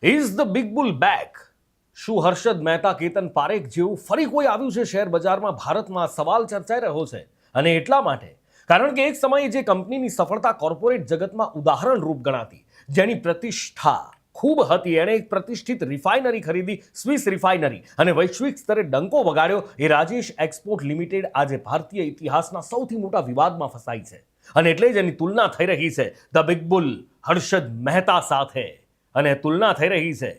Is the big bull back? શું હર્ષદ મહેતા, કેતન પારેખ જેવું ફરી કોઈ આવ્યું છે શેર બજારમાં? ભારતમાં સવાલ ચર્ચાઈ રહ્યો છે, અને એટલા માટે કારણ કે એક સમયે જે કંપનીની સફળતા કોર્પોરેટ જગતમાં ઉદાહરણરૂપ ગણાતી, જેની પ્રતિષ્ઠા ખૂબ હતી, એણે એક પ્રતિષ્ઠિત રિફાઇનરી ખરીદી, સ્વિસ રિફાઇનરી, અને વૈશ્વિક સ્તરે ડંકો વગાડ્યો. એ રાજેશ એક્સપોર્ટ લિમિટેડ આજે ભારતીય ઇતિહાસના સૌથી મોટા વિવાદમાં ફસાઈ છે, અને એટલે જ એની તુલના થઈ રહી છે the big bull Harshad Mehta સાથે. અને તુલના થઈ રહી છે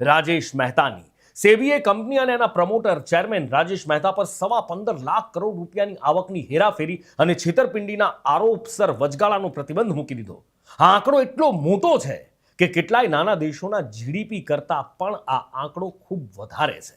રાજેશ મહેતાની. સેબીએ કંપની અને એના પ્રમોટર ચેરમેન રાજેશ મહેતા પર ₹15.25 લાખ રૂપિયાની આવકની હેરાફેરી અને છેતરપિંડીના આરોપસર વચગાળાનો પ્રતિબંધ મૂકી દીધો. આ આંકડો એટલો મોટો છે કે કેટલાય નાના દેશોના જીડીપી કરતાં પણ આ આંકડો ખૂબ વધારે છે.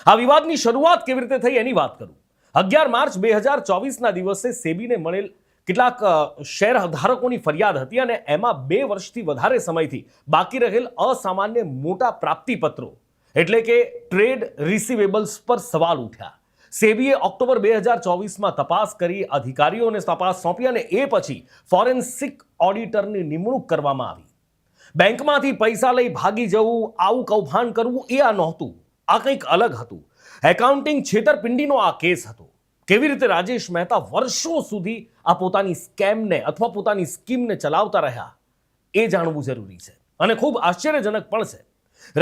આ વિવાદની શરૂઆત કેવી રીતે થઈ એની વાત કરું. 11 માર્ચ 2024ના દિવસે સેબીને મળેલ કેટલાક શેર ધારકોની ફરિયાદ હતી, અને એમાં 2 વર્ષથી વધારે સમયથી બાકી રહેલ અસામાન્ય મોટા પ્રાપ્તિપત્રો એટલે કે ટ્રેડ રિસીવેબલ્સ પર સવાલ ઉઠ્યા. સેબીએ ઓક્ટોબર 2024માં તપાસ કરી, અધિકારીઓને તપાસ સોંપી, અને એ પછી ફોરેન્સિક ઓડિટરની નિમણૂક કરવામાં આવી. બેંકમાંથી પૈસા લઈ ભાગી જવું, આવું કૌભાંડ કરવું એ આ નહોતું, આ કંઈક અલગ હતું. એકાઉન્ટિંગ છેતરપિંડીનો આ કેસ હતો. કેવી રીતે રાજેશ મહેતા વર્ષો સુધી આ પોતાની સ્કેમને અથવા પોતાની સ્કીમને ચલાવતા રહ્યા એ જાણવું જરૂરી છે, અને ખૂબ આશ્ચર્યજનક પણ છે.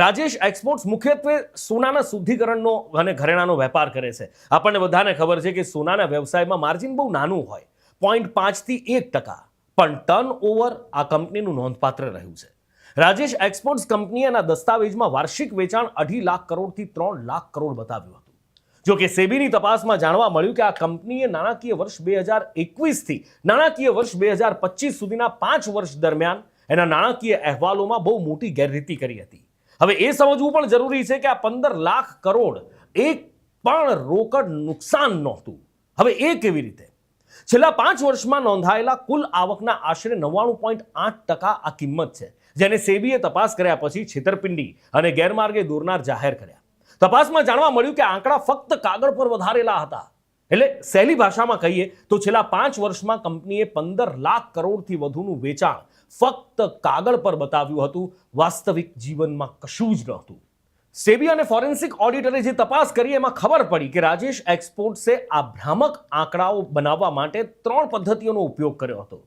રાજેશ એક્સપોર્ટ્સ મુખ્યત્વે સોનાના શુદ્ધિકરણનો અને ઘરેણાનો વેપાર કરે છે. આપણને બધાને ખબર છે કે સોનાના વ્યવસાયમાં માર્જિન બહુ નાનું હોય, 0.5 થી 1%, પણ ટર્નઓવર આ કંપનીનું નોંધપાત્ર રહ્યું છે. રાજેશ એક્સપોર્ટ્સ કંપનીએ એના દસ્તાવેજમાં વાર્ષિક વેચાણ 2.5 લાખ કરોડથી 3 લાખ કરોડ બતાવ્યું હતું. જો કે સેબીની તપાસમાં જાણવા મળ્યું કે આ કંપનીએ નાણાકીય વર્ષ 2021 થી નાણાકીય વર્ષ 2025 સુધીના 5 વર્ષ દરમિયાન એના નાણાકીય અહેવાલોમાં બહુ મોટી ગેરરીતિ કરી હતી. હવે એ સમજવું પણ જરૂરી છે કે આ 15 લાખ કરોડ એક પણ રોકડ નુકસાન નહોતું. હવે એ કેવી રીતે? છેલ્લા 5 વર્ષમાં નોંધાયેલા કુલ આવકના આશરે 99.8% આ કિંમત છે, જેને સેબીએ તપાસ કર્યા પછી છેતરપિંડી અને ગેરમાર્ગે દોરનાર જાહેર કર્યા. તપાસમાં જાણવા મળ્યું કે આંકડા ફક્ત કાગળ પર વધારેલા હતા. એટલે સહેલી ભાષામાં કહીએ તો છેલ્લા 5 વર્ષમાં કંપનીએ 15 લાખ કરોડથી વધુનું વેચાણ ફક્ત કાગળ પર બતાવ્યું હતું, વાસ્તવિક જીવનમાં કશું જ નહોતું. સેબી અને ફોરેન્સિક ઓડિટરે જે તપાસ કરી એમાં ખબર પડી કે રાજેશ એક્સપોર્ટ્સે આ ભ્રામક આંકડાઓ બનાવવા માટે 3 પદ્ધતિઓનો ઉપયોગ કર્યો હતો.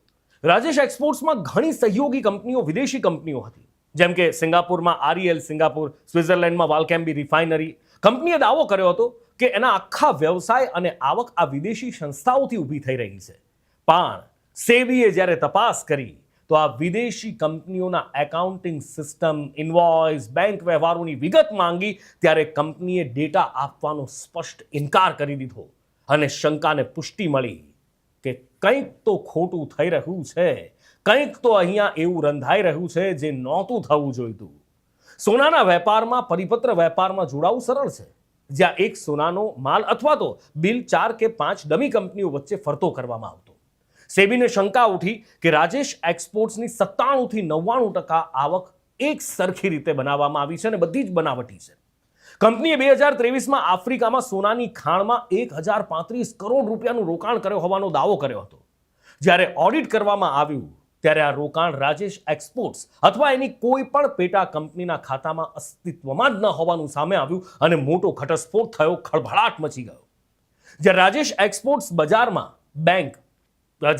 રાજેશ એક્સપોર્ટ્સમાં ઘણી સહયોગી કંપનીઓ, વિદેશી કંપનીઓ હતી, જેમ કે સિંગાપુરમાં આરઈએલ સિંગાપુર, સ્વિટ્ઝરલેન્ડમાં વાલ્કેમ્બી રિફાઇનરી. કંપનીએ દાવો કર્યો હતો કે એના આખા વ્યવસાય અને આવક આ વિદેશી સંસ્થાઓથી ઊભી થઈ રહી છે. પણ સેબીએ જ્યારે તપાસ કરી તો આ વિદેશી કંપનીઓના એકાઉન્ટિંગ સિસ્ટમ, ઇનવોઇસ, બેંક વ્યવહારોની વિગત માંગી, ત્યારે કંપનીએ ડેટા આપવાનો સ્પષ્ટ ઇનકાર કરી દીધો, અને શંકાને પુષ્ટિ મળી કે કંઈક તો ખોટું થઈ રહ્યું છે, કંઈક તો અહીંયા એવું રંધાઈ રહ્યું છે જે નહોતું થવું જોઈતું. સોનાના વેપારમાં, પરિપત્ર વેપારમાં જોડાવું સરળ છે, જ્યાં એક સોનાનો માલ અથવા તો બિલ 4 કે 5 ડમી કંપનીઓ વચ્ચે ફરતો કરવામાં આવતો. સેબીને શંકા ઉઠી કે રાજેશ એક્સપોર્ટ્સની 97 થી 99% આવક એક સરખી રીતે બનાવવામાં આવી છે, અને બધી જ બનાવટી છે. કંપનીએ 2023માં આફ્રિકામાં સોનાની ખાણમાં 1035 કરોડ રૂપિયાનું રોકાણ કર્યો હોવાનો દાવો કર્યો હતો. જ્યારે ઓડિટ કરવામાં આવ્યું ત્યારે આ રોકાણ રાજેશ એક્સપોર્ટ્સ અથવા એની કોઈ પણ પેટા કંપનીના ખાતામાં અસ્તિત્વમાં જ ન હોવાનું સામે આવ્યું, અને મોટો ઘટસ્ફોટ થયો, ખળભળાટ મચી ગયો. જ્યારે રાજેશ એક્સપોર્ટ્સ બજારમાં બેંક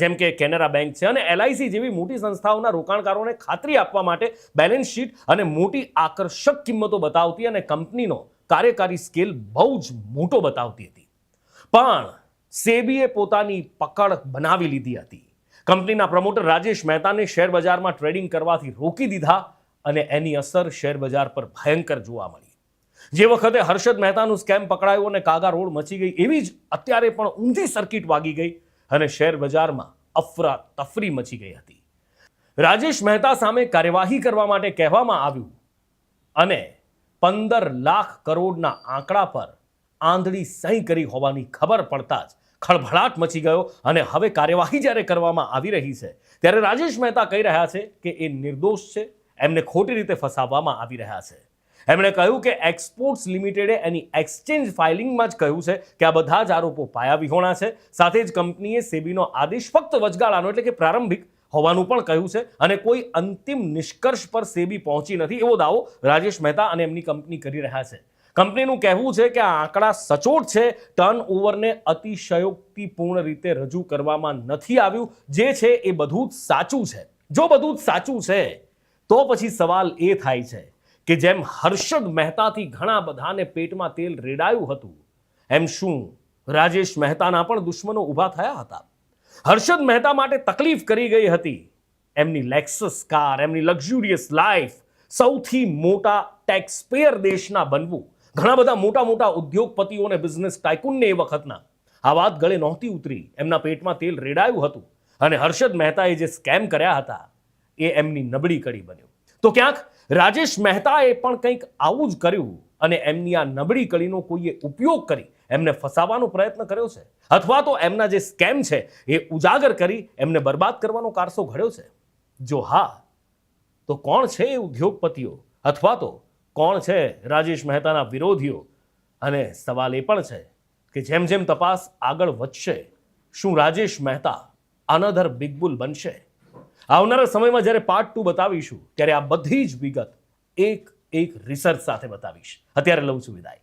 જેમ કે કેનરા બેંક છે અને એલઆઈસી જેવી મોટી સંસ્થાઓના રોકાણકારોને ખાતરી આપવા માટે બેલેન્સ શીટ અને મોટી આકર્ષક કિંમતો બતાવતી, અને કંપનીનો કાર્યકારી સ્કેલ બહુ જ મોટો બતાવતી હતી. પણ સેબીએ પોતાની પકડ બનાવી લીધી હતી. કંપનીના પ્રમોટર રાજેશ મહેતાને શેર બજારમાં ટ્રેડિંગ કરવાથી રોકી દીધા, અને એની અસર શેર બજાર પર ભયંકર જોવા મળી. જે વખતે હર્ષદ મહેતાનું સ્કેમ પકડાયું અને કાગા રોડ મચી ગઈ, એવી જ અત્યારે પણ ઊંધી સર્કિટ વાગી ગઈ, અને શેર બજારમાં અફરા તફરી મચી ગઈ હતી. રાજેશ મહેતા સામે કાર્યવાહી કરવા માટે કહેવામાં આવ્યું, અને 15 લાખ કરોડના આંકડા પર આંધળી સહી કરી હોવાની ખબર પડતા જ ખળભળાટ મચી ગયો. અને હવે કાર્યવાહી જ્યારે કરવામાં આવી રહી છે ત્યારે રાજેશ મહેતા કહી રહ્યા છે કે એ નિર્દોષ છે, એમને ખોટી રીતે ફસાવવામાં આવી રહ્યા છે. એમણે કહ્યું કે એક્સપોર્ટ્સ લિમિટેડે એની એક્સચેન્જ ફાઇલિંગમાં જ કહ્યું છે કે આ બધા જ આરોપો પાયાવિહોણા છે. સાથે જ કંપનીએ સેબીનો આદેશ ફક્ત વચગાળાનો એટલે કે પ્રારંભિક હોવાનું પણ કહ્યું છે અને કોઈ અંતિમ નિષ્કર્ષ પર સેબી પહોંચી નથી એવો દાવો રાજેશ મહેતા અને એમની કંપની કરી રહ્યા છે. કંપનીનું કહેવું છે કે આ આંકડા સચોટ છે, ટર્નઓવરને અતિશયોક્તિપૂર્ણ રીતે રજૂ કરવામાં નથી આવ્યું. જે છે એ બધું જ સાચું છે. જો બધું જ સાચું છે તો પછી સવાલ એ થાય છે કે જેમ હર્ષદ મહેતાથી ઘણા બધાને પેટમાં તેલ રેડાયું હતું, એમ શું રાજેશ મહેતાના પણ દુશ્મનો ઊભા થયા હતા? હર્ષદ મહેતા માટે તકલીફ કરી ગઈ હતી એમની લેક્સસ કાર, એમની લક્ઝુરિયસ લાઈફ, સૌથી મોટા ટેક્સપેયર દેશના બનવું. ઘણા બધા મોટા મોટા ઉદ્યોગપતિઓને, બિઝનેસ ટાઇકૂનને એ વખતના આ વાત ગળે નહોતી ઉતરી. એમના પેટમાં તેલ રેડાયું હતું અને હર્ષદ મહેતાએ જે સ્કેમ કર્યા હતા એ એમની નબળી કડી બન્યું. તો ક્યાંક રાજેશ મહેતાએ પણ કંઈક આવું જ કર્યું અને એમની આ નબળી કડીનો કોઈએ ઉપયોગ કરી એમને ફસાવવાનો પ્રયત્ન કર્યો છે, અથવા તો એમના જે સ્કેમ છે એ ઉજાગર કરી એમને બરબાદ કરવાનો કારસો ઘડ્યો છે. જો હા, તો કોણ છે એ ઉદ્યોગપતિઓ, અથવા તો કોણ છે રાજેશ મહેતાના વિરોધીઓ? અને સવાલ એ પણ છે કે જેમ જેમ તપાસ આગળ વધશે, શું Rajesh Mehta another big bull બનશે? આવનારા સમયમાં જ્યારે પાર્ટ 2 બતાવીશું ત્યારે આ બધી જ વિગત એક રિસર્ચ સાથે બતાવીશ. અત્યારે લઉં છું વિદાય.